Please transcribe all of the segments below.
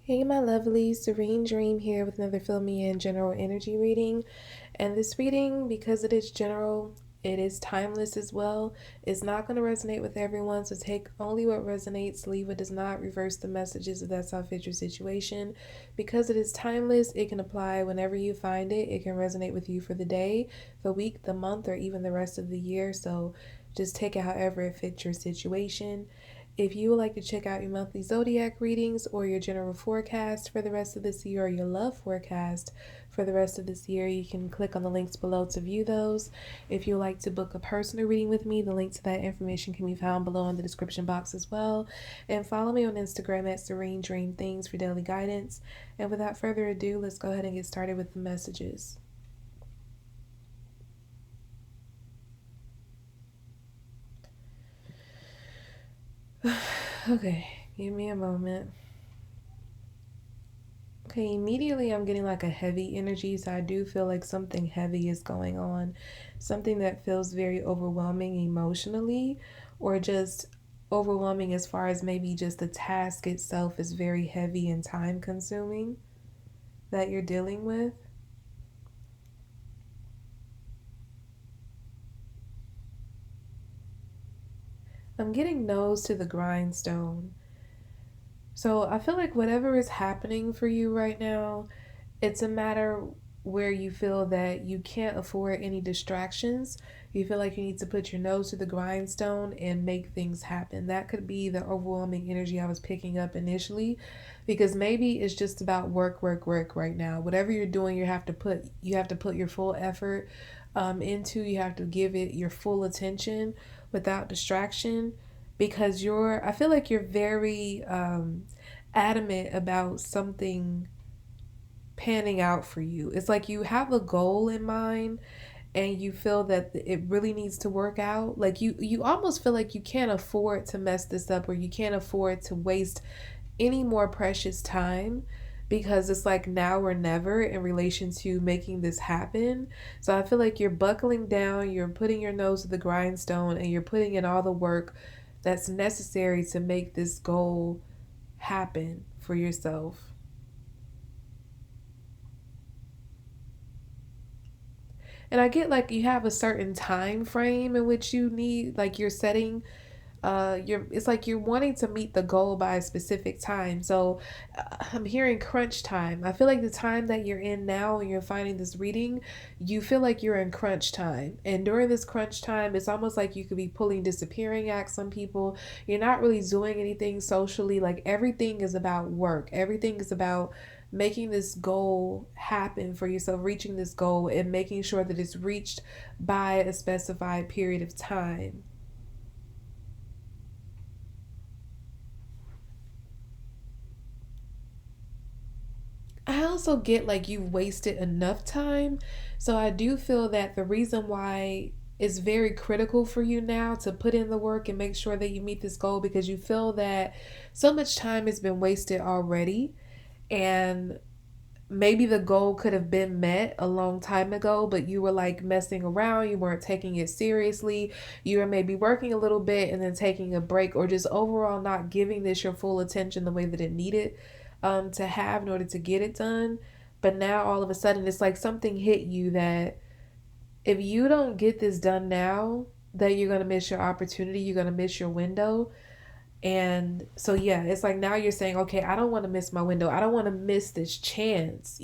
Hey, my lovely Serene Dream here with another Fill Me In general energy reading. And this reading, because it is general, it is timeless as well. It's not going to resonate with everyone, so take only what resonates, leave what does not, reverse the messages if that's how fit your situation. Because it is timeless, it can apply whenever you find it. It can resonate with you for the day, the week, the month, or even the rest of the year. So just take it however it fits your situation. If you would like to check out your monthly zodiac readings or your general forecast for the rest of this year or your love forecast for the rest of this year, you can click on the links below to view those. If you would like to book a personal reading with me, the link to that information can be found below in the description box as well. And follow me on Instagram at Serene Dream Things for daily guidance. And without further ado, let's go ahead and get started with the messages. Okay, give me a moment. Okay, immediately I'm getting like a heavy energy, so I do feel like something heavy is going on. Something that feels very overwhelming emotionally, or just overwhelming as far as maybe just the task itself is very heavy and time consuming that you're dealing with. I'm getting nose to the grindstone. So I feel like whatever is happening for you right now, it's a matter where you feel that you can't afford any distractions. You feel like you need to put your nose to the grindstone and make things happen. That could be the overwhelming energy I was picking up initially, because maybe it's just about work, work, work right now. Whatever you're doing, you have to put your full effort into. You have to give it your full attention without distraction, because I feel like you're very adamant about something panning out for you. It's like you have a goal in mind and you feel that it really needs to work out. Like you almost feel like you can't afford to mess this up, or you can't afford to waste any more precious time, because it's like now or never in relation to making this happen. So I feel like you're buckling down, you're putting your nose to the grindstone, and you're putting in all the work that's necessary to make this goal happen for yourself. And I get like you have a certain time frame in which you need, like you're setting it's like you're wanting to meet the goal by a specific time. So I'm hearing crunch time. I feel like the time that you're in now and you're finding this reading, you feel like you're in crunch time. And during this crunch time, it's almost like you could be pulling disappearing acts on people. You're not really doing anything socially. Like everything is about work. Everything is about making this goal happen for yourself, reaching this goal and making sure that it's reached by a specified period of time. I also get like you've wasted enough time. So I do feel that the reason why it's very critical for you now to put in the work and make sure that you meet this goal, because you feel that so much time has been wasted already, and maybe the goal could have been met a long time ago, but you were like messing around, you weren't taking it seriously, you were maybe working a little bit and then taking a break, or just overall not giving this your full attention the way that it needed to have in order to get it done. But now all of a sudden it's like something hit you that if you don't get this done now, that you're going to miss your opportunity, you're going to miss your window. And so, yeah, it's like now you're saying, okay, I don't want to miss my window. I don't want to miss this chance.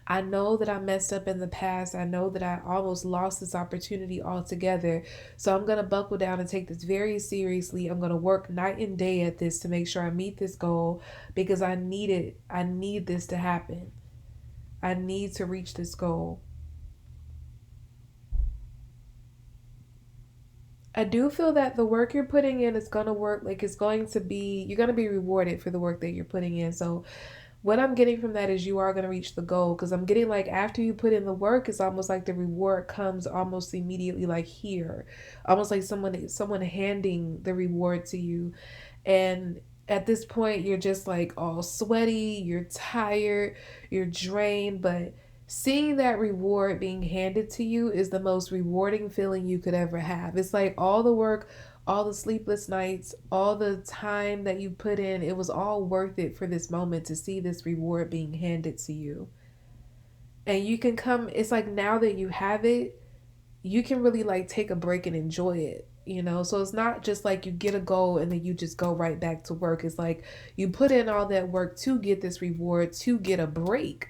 I know that I messed up in the past. I know that I almost lost this opportunity altogether. So I'm going to buckle down and take this very seriously. I'm going to work night and day at this to make sure I meet this goal, because I need it. I need this to happen. I need to reach this goal. I do feel that the work you're putting in is going to work. Like you're going to be rewarded for the work that you're putting in. So what I'm getting from that is you are going to reach the goal, because I'm getting like after you put in the work, it's almost like the reward comes almost immediately, like here, almost like someone handing the reward to you. And at this point, you're just like all sweaty, you're tired, you're drained, but seeing that reward being handed to you is the most rewarding feeling you could ever have. It's like all the work, all the sleepless nights, all the time that you put in, it was all worth it for this moment to see this reward being handed to you. And you can come, it's like now that you have it, you can really like take a break and enjoy it. So it's not just like you get a goal and then you just go right back to work. It's like you put in all that work to get this reward, to get a break,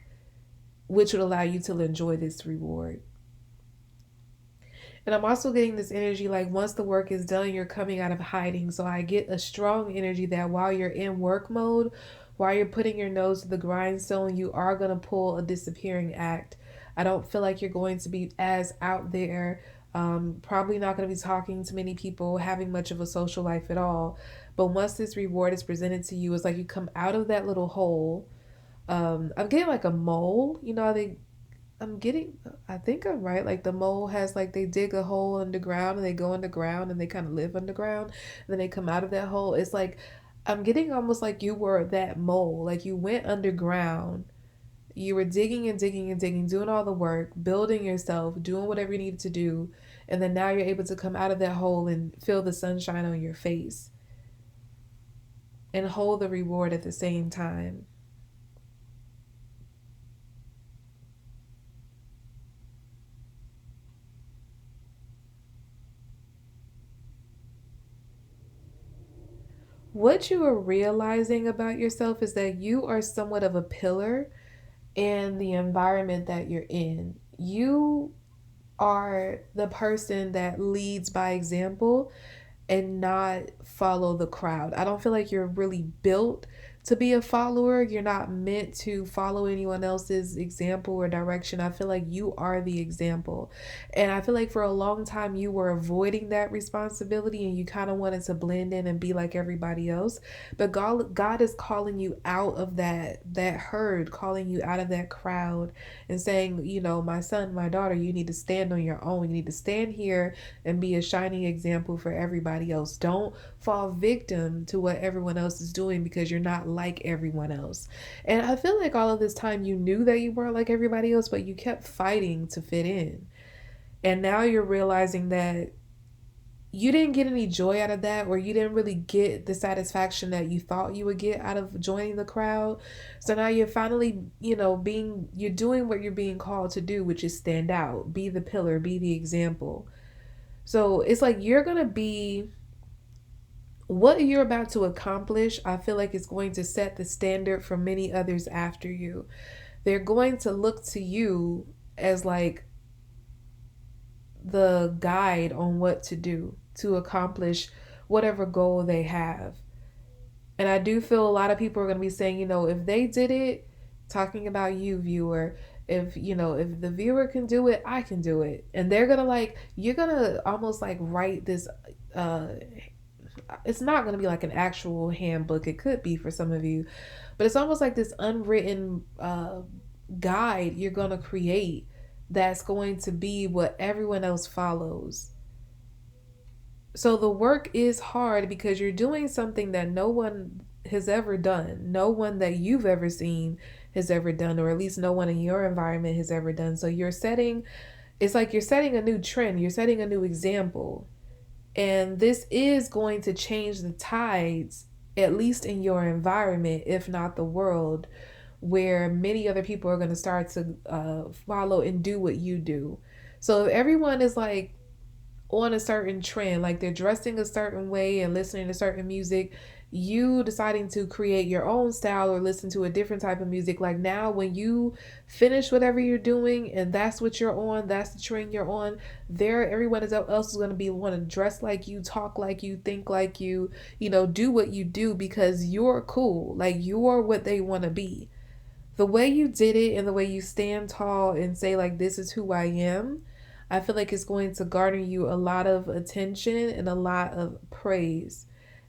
which would allow you to enjoy this reward. And I'm also getting this energy like once the work is done, you're coming out of hiding. So I get a strong energy that while you're in work mode, while you're putting your nose to the grindstone, you are going to pull a disappearing act. I don't feel like you're going to be as out there. Probably not going to be talking to many people, having much of a social life at all. But once this reward is presented to you, it's like you come out of that little hole. I'm getting like a mole. I'm getting, I think I'm right. Like the mole has, like, they dig a hole underground and they go underground and they kind of live underground. And then they come out of that hole. It's like, I'm getting almost like you were that mole. Like you went underground. You were digging and digging and digging, doing all the work, building yourself, doing whatever you needed to do. And then now you're able to come out of that hole and feel the sunshine on your face and hold the reward at the same time. What you are realizing about yourself is that you are somewhat of a pillar in the environment that you're in. You are the person that leads by example and not follow the crowd. I don't feel like you're really built to be a follower. You're not meant to follow anyone else's example or direction. I feel like you are the example. And I feel like for a long time you were avoiding that responsibility and you kind of wanted to blend in and be like everybody else. But God is calling you out of that herd, calling you out of that crowd and saying, my son, my daughter, you need to stand on your own. You need to stand here and be a shining example for everybody else. Don't fall victim to what everyone else is doing because you're not like everyone else. And I feel like all of this time you knew that you weren't like everybody else, but you kept fighting to fit in. And now you're realizing that you didn't get any joy out of that, or you didn't really get the satisfaction that you thought you would get out of joining the crowd. So now you're finally, you're doing what you're being called to do, which is stand out, be the pillar, be the example. So it's like you're going to be, what you're about to accomplish, I feel like is going to set the standard for many others after you. They're going to look to you as like the guide on what to do to accomplish whatever goal they have. And I do feel a lot of people are going to be saying, if they did it, talking about you, viewer, if the viewer can do it, I can do it. And they're going to like, you're going to almost like write this, it's not going to be like an actual handbook. It could be for some of you, but it's almost like this unwritten guide you're going to create that's going to be what everyone else follows. So the work is hard because you're doing something that no one has ever done. No one that you've ever seen has ever done, or at least no one in your environment has ever done. So it's like you're setting a new trend. You're setting a new example. And this is going to change the tides, at least in your environment, if not the world, where many other people are going to start to follow and do what you do. So if everyone is like on a certain trend, like they're dressing a certain way and listening to certain music, you deciding to create your own style or listen to a different type of music, like now when you finish whatever you're doing and that's what you're on, that's the trend you're on, there everyone else is going to be want to dress like you, talk like you, think like you, do what you do because you're cool, like you're what they want to be. The way you did it and the way you stand tall and say like, this is who I am, I feel like it's going to garner you a lot of attention and a lot of praise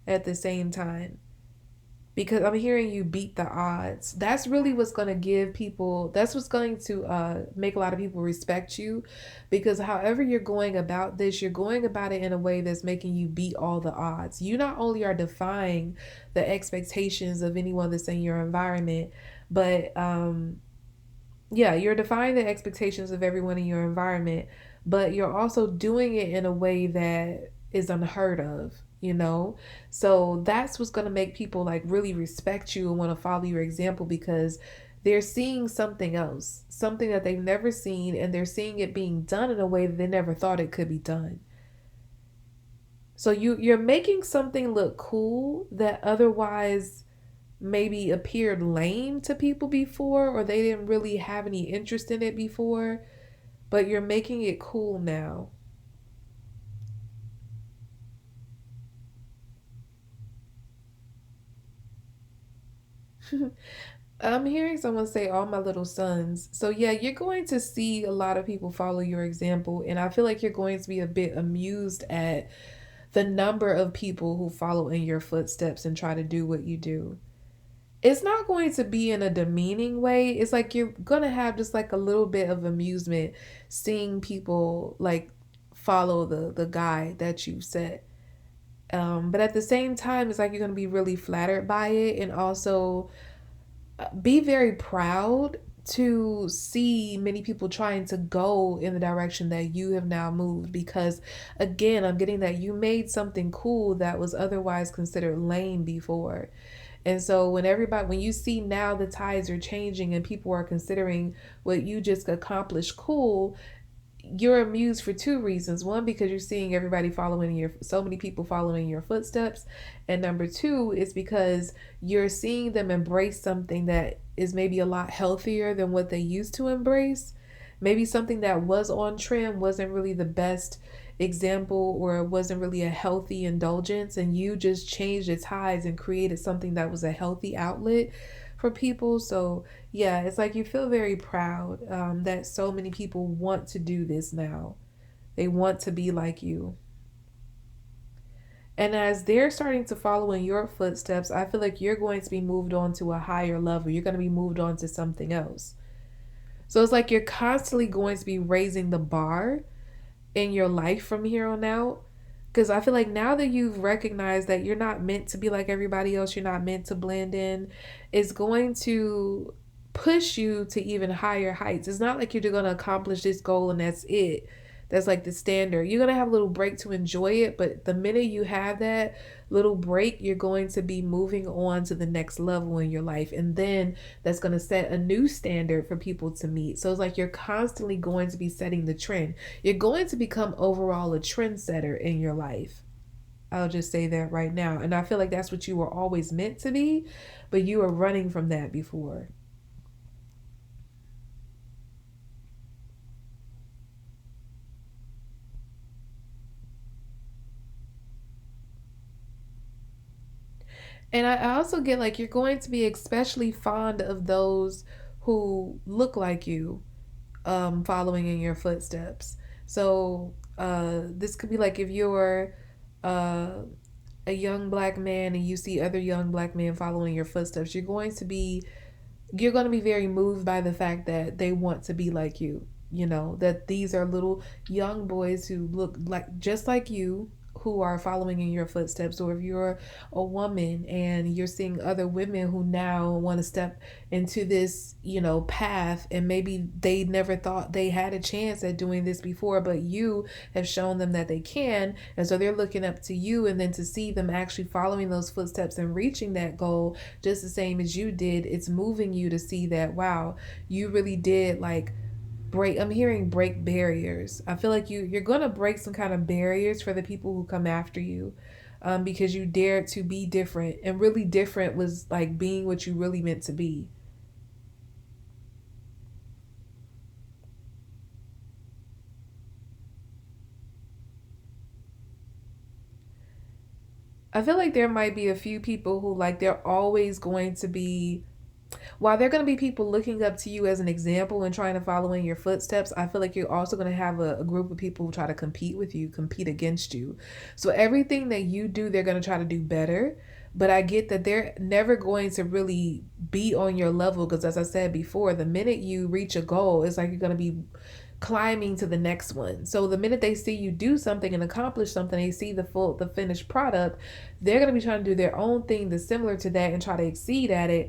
at the same time. Because I'm hearing you beat the odds. That's really what's going to give people, that's what's going to make a lot of people respect you. Because however you're going about this, you're going about it in a way that's making you beat all the odds. You not only are defying the expectations of anyone that's in your environment, but yeah, you're defying the expectations of everyone in your environment, but you're also doing it in a way that is unheard of, you know? So that's what's going to make people like really respect you and want to follow your example because they're seeing something else, something that they've never seen, and they're seeing it being done in a way that they never thought it could be done. So you're making something look cool that otherwise maybe appeared lame to people before, or they didn't really have any interest in it before, but you're making it cool now. I'm hearing someone say all my little sons. So yeah, you're going to see a lot of people follow your example, and I feel like you're going to be a bit amused at the number of people who follow in your footsteps and try to do what you do. It's not going to be in a demeaning way. It's like you're going to have just like a little bit of amusement seeing people like follow the guy that you set. But at the same time, it's like you're going to be really flattered by it and also be very proud to see many people trying to go in the direction that you have now moved because again I'm getting that you made something cool that was otherwise considered lame before. And so when you see now the tides are changing and people are considering what you just accomplished cool, you're amused for two reasons. One, because you're seeing everybody following your, so many people following your footsteps. And number two is because you're seeing them embrace something that is maybe a lot healthier than what they used to embrace. Maybe something that was on trend wasn't really the best example or it wasn't really a healthy indulgence, and you just changed its highs and created something that was a healthy outlet for people. So yeah, it's like you feel very proud that so many people want to do this now. They want to be like you. And as they're starting to follow in your footsteps, I feel like you're going to be moved on to a higher level. You're going to be moved on to something else. So it's like you're constantly going to be raising the bar in your life from here on out. Because I feel like now that you've recognized that you're not meant to be like everybody else, you're not meant to blend in, it's going to push you to even higher heights. It's not like you're going to accomplish this goal and that's it. That's like the standard. You're going to have a little break to enjoy it, but the minute you have that little break, you're going to be moving on to the next level in your life. And then that's going to set a new standard for people to meet. So it's like you're constantly going to be setting the trend. You're going to become overall a trendsetter in your life. I'll just say that right now. And I feel like that's what you were always meant to be, but you were running from that before. And I also get like you're going to be especially fond of those who look like you, following in your footsteps. So this could be like if you're uh, a young black man and you see other young black men following your footsteps, you're going to be very moved by the fact that they want to be like you. You know, that these are little young boys who look like just like you who are following in your footsteps, or if you're a woman and you're seeing other women who now want to step into this, path, and maybe they never thought they had a chance at doing this before, but you have shown them that they can, and so they're looking up to you, and then to see them actually following those footsteps and reaching that goal just the same as you did, it's moving you to see that wow, you really did like I'm hearing break barriers. I feel like you're gonna break some kind of barriers for the people who come after you, because you dared to be different, and really different was like being what you really meant to be. I feel like there might be a few people who like they're always going to be, while there are going to be people looking up to you as an example and trying to follow in your footsteps, I feel like you're also going to have a group of people who try to compete with you, compete against you. So everything that you do, they're going to try to do better. But I get that they're never going to really be on your level because, as I said before, the minute you reach a goal, it's like you're going to be climbing to the next one. So the minute they see you do something and accomplish something, they see the finished product, they're going to be trying to do their own thing that's similar to that and try to exceed at it,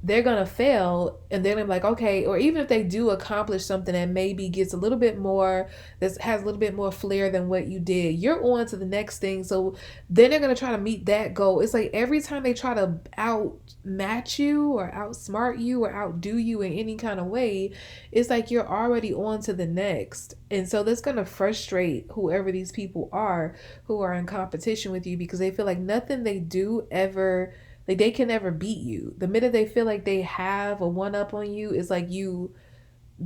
they're gonna fail, and then I'm like, okay, or even if they do accomplish something that maybe gets a little bit more, that has a little bit more flair than what you did, you're on to the next thing. So then they're gonna try to meet that goal. It's like every time they try to outmatch you or outsmart you or outdo you in any kind of way, it's like you're already on to the next. And so that's gonna frustrate whoever these people are who are in competition with you, because they feel like nothing they do ever, like they can never beat you. The minute they feel like they have a one up on you, it's like you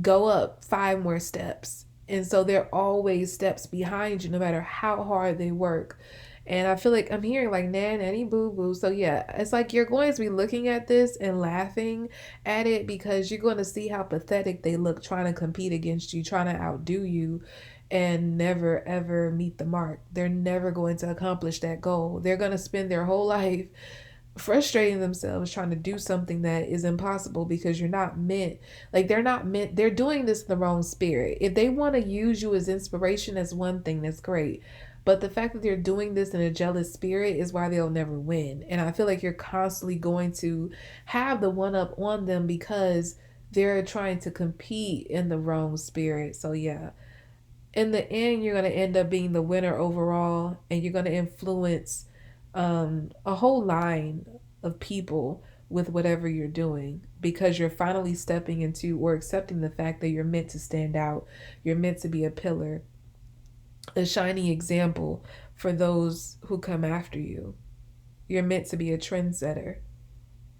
go up 5 more steps. And so they're always steps behind you no matter how hard they work. And I feel like I'm hearing like nanny boo boo. So yeah, it's like you're going to be looking at this and laughing at it, because you're going to see how pathetic they look trying to compete against you, trying to outdo you, and never ever meet the mark. They're never going to accomplish that goal. They're going to spend their whole life frustrating themselves trying to do something that is impossible, because you're not meant, like they're not meant, they're doing this in the wrong spirit. If they want to use you as inspiration, that's one thing, that's great, but the fact that they're doing this in a jealous spirit is why they'll never win. And I feel like you're constantly going to have the one up on them because they're trying to compete in the wrong spirit. So yeah, in the end, you're going to end up being the winner overall, and you're going to influence a whole line of people with whatever you're doing, because you're finally stepping into or accepting the fact that you're meant to stand out. You're meant to be a pillar, a shining example for those who come after you. You're meant to be a trendsetter.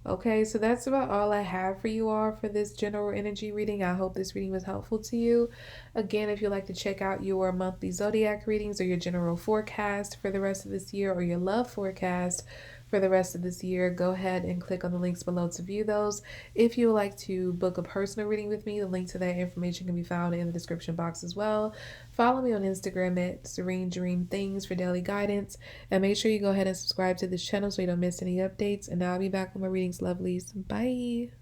Okay, so that's about all I have for you all for this general energy reading. I hope this reading was helpful to you. Again, if you'd like to check out your monthly zodiac readings, or your general forecast for the rest of this year, or your love forecast for the rest of this year, go ahead and click on the links below to view those. If you would like to book a personal reading with me, the link to that information can be found in the description box as well. Follow me on Instagram at Serene Dream Things for daily guidance. And make sure you go ahead and subscribe to this channel so you don't miss any updates. And I'll be back with more readings, lovelies. Bye.